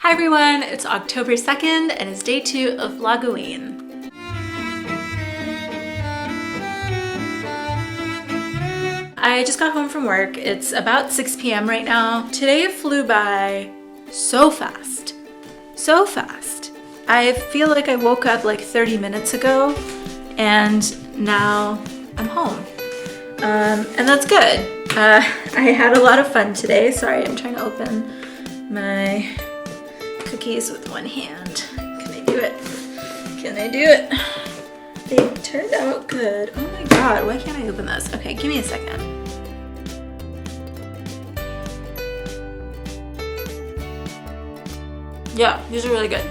Hi everyone, it's October 2nd and it's day 2 of VLOGOWEEN. I just got home from work. It's about 6 p.m. right now. Today flew by so fast. So fast. I feel like I woke up like 30 minutes ago and now I'm home. And that's good. I had a lot of fun today. Sorry, I'm trying to open my cookies with one hand. Can I do it? Can I do it? They turned out good. Oh my god, why can't I open this? Okay, give me a second. Yeah, these are really good.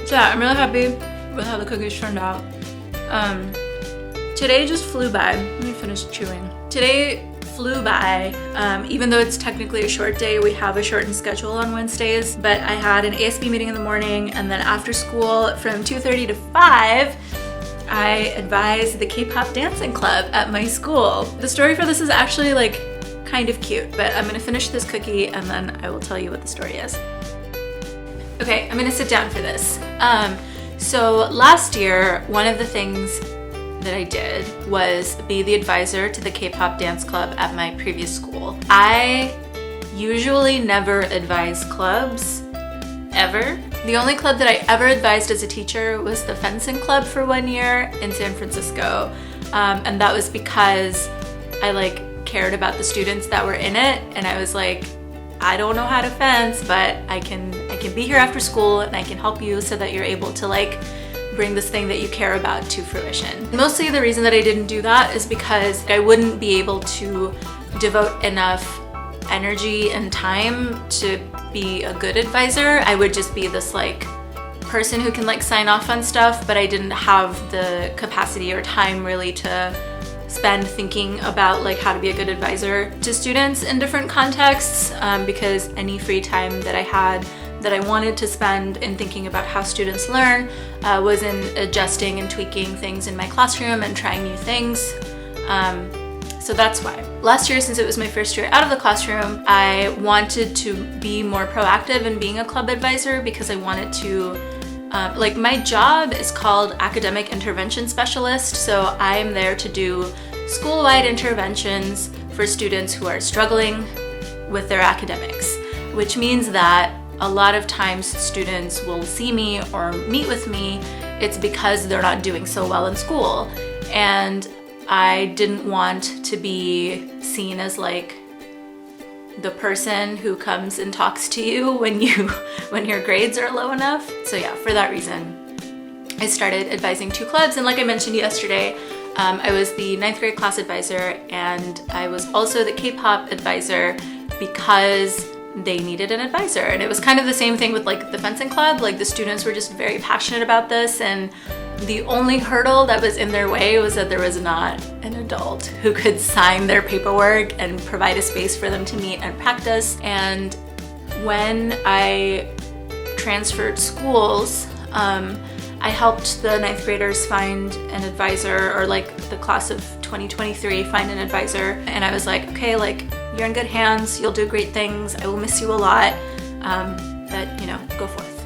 So yeah, I'm really happy with how the cookies turned out. Today just flew by. Let me finish chewing. Today flew by, even though it's technically a short day. We have a shortened schedule on Wednesdays, but I had an ASB meeting in the morning, and then after school from 2:30 to 5, I advised the K-pop dancing club at my school. The story for this is actually like kind of cute, but I'm gonna finish this cookie and then I will tell you what the story is. Okay, I'm gonna sit down for this. So last year, one of the things that I did was be the advisor to the K-pop dance club at my previous school. I usually never advise clubs, ever. The only club that I ever advised as a teacher was the fencing club for 1 year in San Francisco. And that was because I cared about the students that were in it, and I was like, I don't know how to fence, but I can be here after school and I can help you so that you're able to bring this thing that you care about to fruition. Mostly the reason that I didn't do that is because I wouldn't be able to devote enough energy and time to be a good advisor. I would just be this person who can sign off on stuff, but I didn't have the capacity or time really to spend thinking about how to be a good advisor to students in different contexts, because any free time that I had that I wanted to spend in thinking about how students learn was in adjusting and tweaking things in my classroom and trying new things. So that's why. Last year, since it was my first year out of the classroom, I wanted to be more proactive in being a club advisor because I wanted to, my job is called Academic Intervention Specialist, so I'm there to do school-wide interventions for students who are struggling with their academics, which means that a lot of times students will see me or meet with me, it's because they're not doing so well in school. And I didn't want to be seen as the person who comes and talks to you when your grades are low enough. So yeah, for that reason, I started advising 2 clubs. And like I mentioned yesterday, I was the 9th grade class advisor, and I was also the K-pop advisor because they needed an advisor. And it was kind of the same thing with the fencing club. The students were just very passionate about this, and the only hurdle that was in their way was that there was not an adult who could sign their paperwork and provide a space for them to meet and practice. And when I transferred schools, I helped the 9th graders find an advisor, or the class of 2023 find an advisor. And I was like, okay, you're in good hands, you'll do great things, I will miss you a lot, but go forth.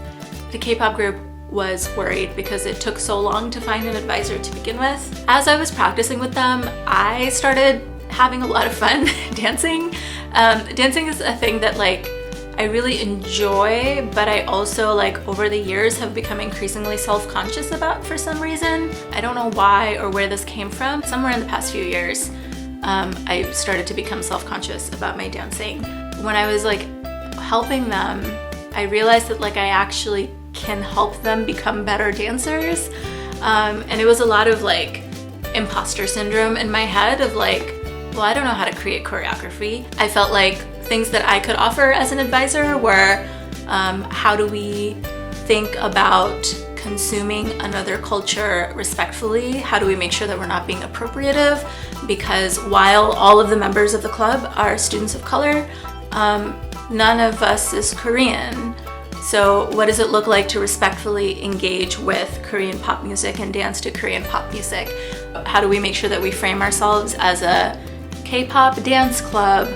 The K-pop group was worried because it took so long to find an advisor to begin with. As I was practicing with them, I started having a lot of fun dancing. Dancing is a thing that I really enjoy, but I also over the years have become increasingly self-conscious about for some reason. I don't know why or where this came from. Somewhere in the past few years, I started to become self-conscious about my dancing. When I was helping them, I realized that I actually can help them become better dancers. And it was a lot of imposter syndrome in my head of well, I don't know how to create choreography. I felt things that I could offer as an advisor were, how do we think about consuming another culture respectfully? How do we make sure that we're not being appropriative? Because while all of the members of the club are students of color, none of us is Korean. So what does it look like to respectfully engage with Korean pop music and dance to Korean pop music? How do we make sure that we frame ourselves as a K-pop dance club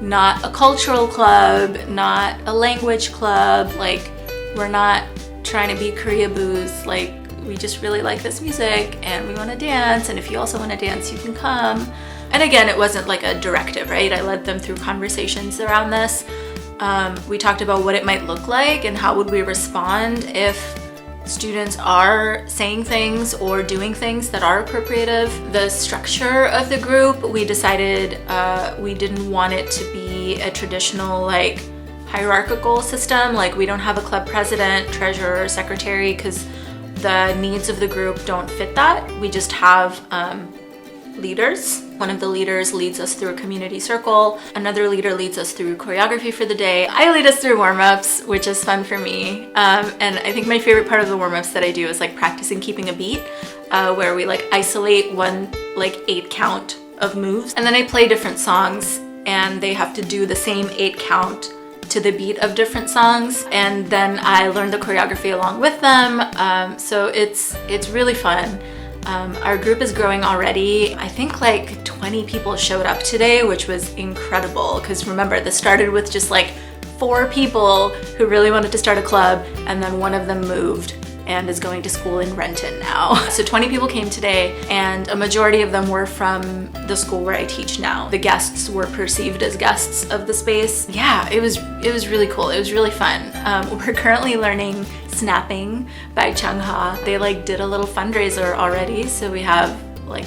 not a cultural club, not a language club. Like, we're not trying to be Korea-boos. Like, we just really like this music and we want to dance, and if you also want to dance, you can come. And again, it wasn't like a directive, right? I led them through conversations around this. We talked about what it might look like and how would we respond if students are saying things or doing things that are appropriative. The structure of the group, we decided we didn't want it to be a traditional like hierarchical system. Like, we don't have a club president, treasurer, or secretary, because the needs of the group don't fit that. We just have leaders. One of the leaders leads us through a community circle. Another leader leads us through choreography for the day. I lead us through warm-ups, which is fun for me. And I think my favorite part of the warm-ups that I do is like practicing keeping a beat, where we like isolate one like 8 count of moves. And then I play different songs and they have to do the same 8 count to the beat of different songs. And then I learn the choreography along with them. So it's really fun. Our group is growing already. I think like 20 people showed up today, which was incredible, because remember, this started with just like 4 people who really wanted to start a club, and then one of them moved and is going to school in Renton now. So 20 people came today, and a majority of them were from the school where I teach now. The guests were perceived as guests of the space. Yeah, it was really cool. It was really fun. We're currently learning snapping by Changha. They like did a little fundraiser already, so we have like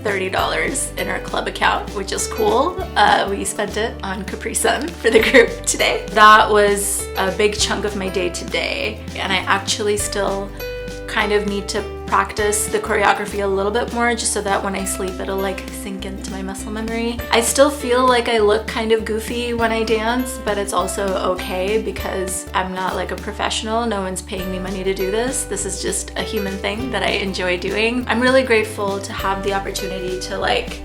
$30 in our club account, which is cool. We spent it on Capri Sun for the group today. That was a big chunk of my day today, and I actually still kind of need to practice the choreography a little bit more, just so that when I sleep it'll like sink into my muscle memory. I still feel like I look kind of goofy when I dance, but it's also okay because I'm not like a professional. No one's paying me money to do this. This is just a human thing that I enjoy doing. I'm really grateful to have the opportunity to like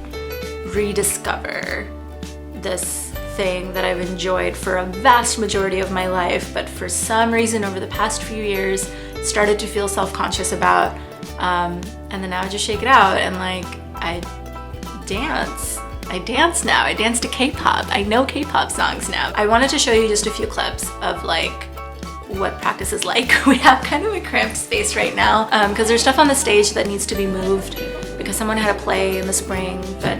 rediscover this thing that I've enjoyed for a vast majority of my life, but for some reason over the past few years started to feel self-conscious about, and then now I just shake it out and like I dance now. I dance to K-pop. I know K-pop songs now. I wanted to show you just a few clips of like what practice is like. We have kind of a cramped space right now because there's stuff on the stage that needs to be moved because someone had a play in the spring, but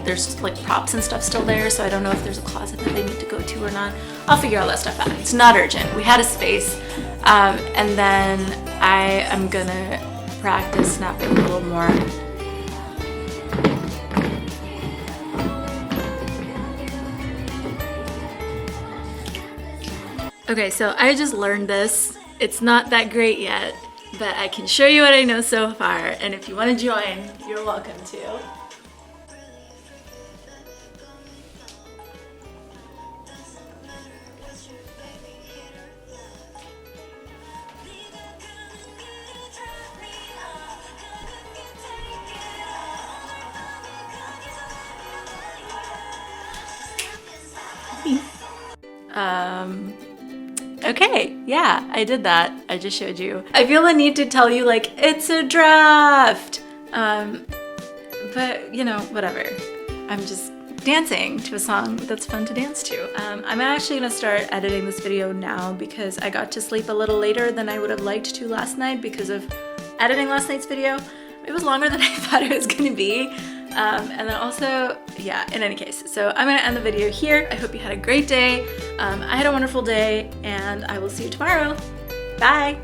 there's like props and stuff still there, so I don't know if there's a closet that they need to go to or not. I'll figure all that stuff out. It's not urgent. We had a space. And then I am gonna practice snapping a little more. Okay, so I just learned this. It's not that great yet, but I can show you what I know so far, and if you want to join, you're welcome to. Okay, yeah, I did that. I just showed you. I feel the need to tell you like, it's a draft. But you know, whatever. I'm just dancing to a song that's fun to dance to. I'm actually gonna start editing this video now because I got to sleep a little later than I would have liked to last night because of editing last night's video. It was longer than I thought it was gonna be. And then also, yeah, in any case, so I'm gonna end the video here. I hope you had a great day. I had a wonderful day, and I will see you tomorrow. Bye.